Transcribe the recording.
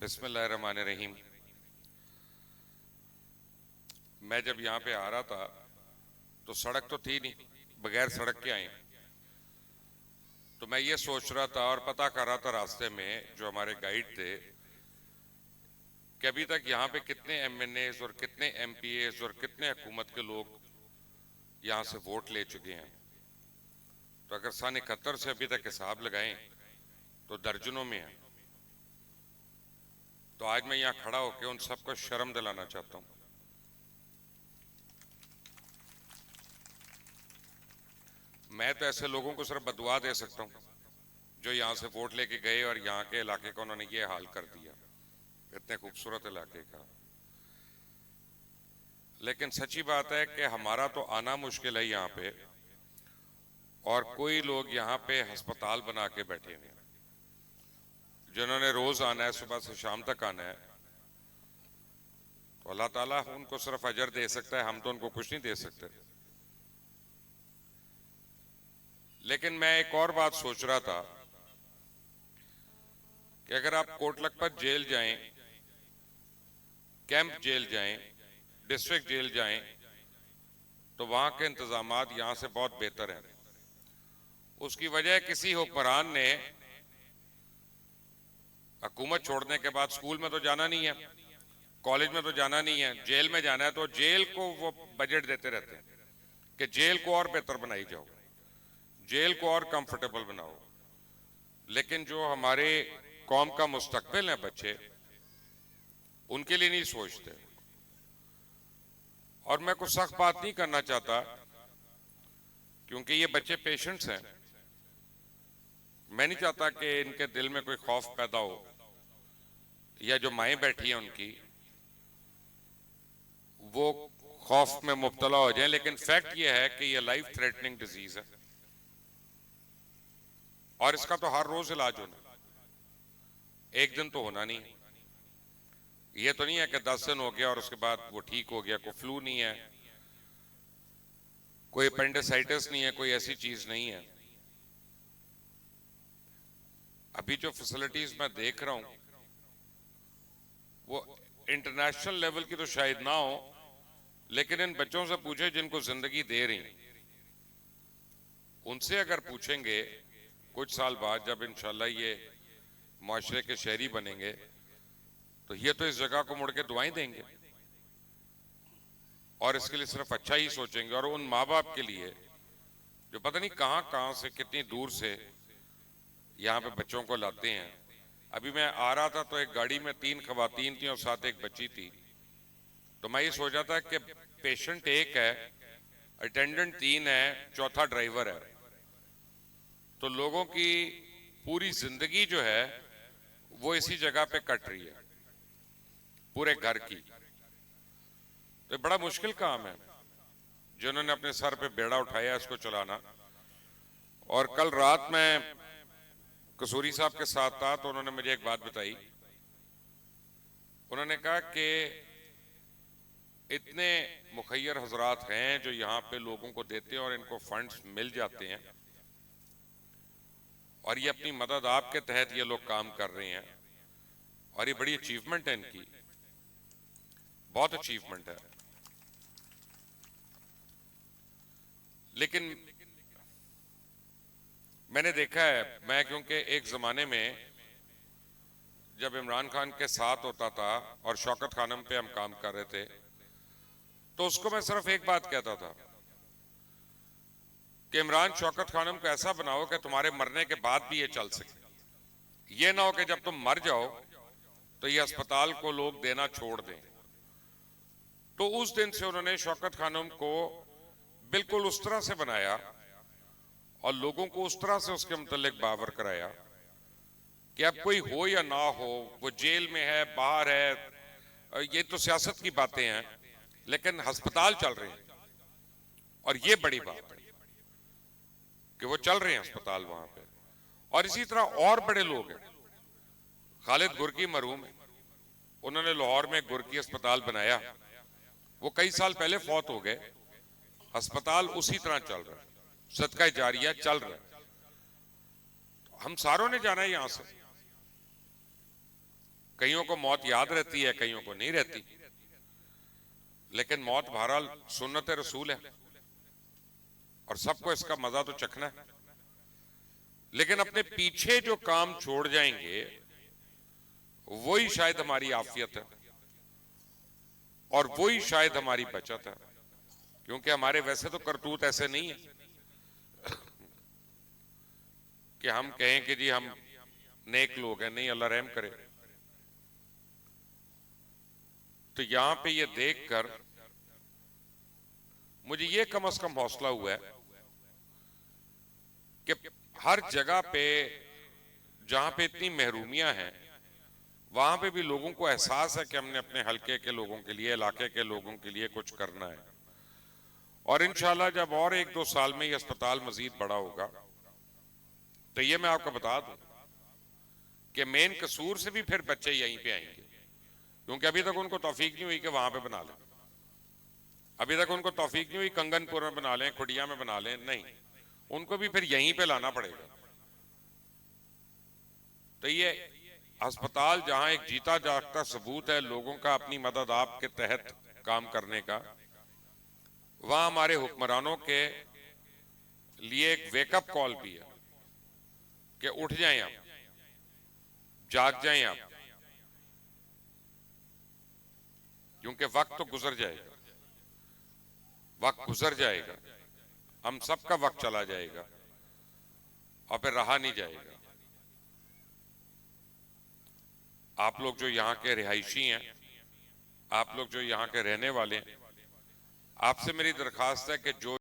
बिस्मिल्लाहिर्रहमानिर्रहीम। मैं जब यहाँ पे आ रहा था तो सड़क तो थी नहीं, बगैर सड़क के आए। तो मैं ये सोच रहा था और पता कर रहा था रास्ते में जो हमारे गाइड थे कि अभी तक यहाँ पे कितने एमएनएस और कितने एमपीएस और कितने हुकूमत के लोग यहाँ से वोट ले चुके हैं। तो अगर सन 71 से अभी तक हिसाब लगाएं तो दर्जनों में है। तो आज मैं यहाँ खड़ा होकर उन सबको शर्म दिलाना चाहता हूँ। मैं तो ऐसे लोगों को सिर्फ बदुआ दे सकता हूँ जो यहाँ से वोट लेके गए और यहाँ के इलाके का उन्होंने ये हाल कर दिया, इतने खूबसूरत इलाके का। लेकिन सच्ची बात है कि हमारा तो आना मुश्किल है यहाँ पे, और कोई लोग यहाँ पे अस्पताल बना के बैठे हुए हैं जिन्होंने रोज आना है, सुबह से शाम तक आना है। तो अल्लाह ताला उनको सिर्फ अजर दे सकता है, हम तो उनको कुछ नहीं दे सकते। लेकिन मैं एक और बात सोच रहा था कि अगर आप कोट लखपत जेल जाएं, कैंप जेल जाएं, डिस्ट्रिक्ट जेल जाएं, तो वहां के इंतजामात यहां से बहुत बेहतर हैं। उसकी वजह किसी हुक्मरान ने हुकूमत छोड़ने के बाद स्कूल में तो जाना नहीं है, कॉलेज में तो जाना नहीं है, जेल में जाना है। तो जेल को वो बजट देते रहते हैं कि जेल को और बेहतर बनाई जाओ, जेल को और कंफर्टेबल बनाओ। लेकिन जो हमारे कौम का मुस्तकबिल है बच्चे, उनके लिए नहीं सोचते। और मैं कुछ सख्त बात नहीं करना चाहता क्योंकि ये बच्चे पेशेंट्स हैं। मैं नहीं चाहता कि इनके दिल में कोई खौफ पैदा हो या जो माएं बैठी हैं उनकी वो खौफ में मुब्तला हो जाएं। लेकिन फैक्ट ये है कि ये लाइफ थ्रेटनिंग डिजीज है और इसका तो हर रोज इलाज होना, एक दिन तो होना नहीं। ये तो नहीं है कि 10 दिन हो गया और उसके बाद वो ठीक हो गया। कोई फ्लू नहीं है, कोई अपेंडिसाइटिस नहीं है, कोई ऐसी चीज नहीं है। अभी जो फैसिलिटीज मैं देख रहा हूं वो इंटरनेशनल लेवल की तो शायद ना हो, लेकिन इन बच्चों से पूछे जिनको जिंदगी दे रही, उनसे अगर पूछेंगे कुछ साल बाद जब इंशाल्लाह ये माशरे के शहरी बनेंगे तो ये तो इस जगह को मुड़ के दुआएं देंगे और इसके लिए सिर्फ अच्छा ही सोचेंगे। और उन माँ बाप के लिए जो पता नहीं कहां कहां से, कितनी दूर से यहाँ पे बच्चों को लाते हैं। अभी मैं आ रहा था तो एक गाड़ी में 3 खवातीन थी और साथ एक बच्ची थी। तो मैं ये सोच रहा था कि पेशेंट एक है, अटेंडेंट 3 है, चौथा ड्राइवर है। तो लोगों की पूरी जिंदगी जो है वो इसी जगह पे कट रही है, पूरे घर की। तो बड़ा मुश्किल काम है जिन्होंने अपने सर पे बेड़ा उठाया इसको चलाना। और कल रात में कसूरी साहब के साथ था तो उन्होंने मुझे एक बात बताई। उन्होंने कहा कि इतने मुखैर हजरात हैं जो यहाँ पे लोगों को देते हैं और इनको फंड्स मिल जाते हैं और ये अपनी मदद आपके तहत ये लोग काम कर रहे हैं और ये बड़ी अचीवमेंट है इनकी, बहुत अचीवमेंट है। लेकिन मैंने देखा है, मैं क्योंकि एक जमाने में जब इमरान खान के साथ होता था और शौकत खानम पे हम काम कर रहे थे तो उसको मैं सिर्फ एक बात कहता था कि इमरान शौकत खानम को ऐसा बनाओ कि तुम्हारे मरने के बाद भी ये चल सके। ये ना हो कि जब तुम मर जाओ तो ये अस्पताल को लोग देना छोड़ दें। तो उस दिन से उन्होंने शौकत खानम को बिल्कुल उस तरह से बनाया और लोगों को उस तरह से उसके मुतल्लिक बावर कराया कि अब कोई हो या ना हो, वो जेल में है, बाहर है, ये तो सियासत की बातें हैं, लेकिन अस्पताल चल रहे हैं। और ये बड़ी बात है कि वो चल रहे हैं अस्पताल वहां पे। और इसी तरह और बड़े लोग हैं। खालिद गुरकी मरहूम है, उन्होंने लाहौर में गुरकी अस्पताल बनाया। वो कई साल पहले फौत हो गए, अस्पताल उसी तरह चल रहा है, सदका जारिया चल रहा है। हम सारों ने जाना है यहां से। कईयों को मौत याद रहती है, कईयों को नहीं रहती, लेकिन मौत बहरहाल सुन्नत रसूल है और सबको इसका मजा तो चखना है। लेकिन अपने पीछे जो काम छोड़ जाएंगे वही शायद हमारी आफियत है और वही शायद हमारी बचत है, क्योंकि हमारे वैसे तो करतूत ऐसे नहीं है कि हम कहें कि जी हम नेक लोग हैं। नहीं, अल्लाह रहम करे। तो यहां पे ये देखकर मुझे ये कम से कम हौसला हुआ है कि हर जगह पे जहां पे इतनी महरूमियां हैं वहां पे भी लोगों को एहसास है कि हमने अपने हलके के लोगों के लिए, इलाके के लोगों के लिए कुछ करना है। और इंशाल्लाह जब और 1-2 साल में ये अस्पताल मजीद बड़ा होगा तो ये मैं आपको बता दूं कि मेन कसूर से भी फिर बच्चे यहीं पे आएंगे, क्योंकि अभी तक उनको तौफीक नहीं हुई कि वहां पे बना लें, अभी तक उनको तौफीक नहीं हुई कंगनपुर में बना लें, खुडिया में बना लें, नहीं, उनको भी फिर यहीं पे लाना पड़ेगा। तो ये अस्पताल जहां एक जीता जागता सबूत है लोगों का अपनी मदद आपके तहत काम करने का, वहां हमारे हुक्मरानों के लिए एक वेकअप कॉल भी है कि उठ जाएं आप, जाग जाएं आप, क्योंकि वक्त तो गुजर जाएगा, वक्त गुजर जाएगा, हम सबका वक्त चला जाएगा और फिर रहा नहीं जाएगा। आप लोग जो यहाँ के रिहायशी हैं, आप लोग जो यहाँ के रहने वाले हैं, आपसे मेरी दरखास्त है कि जो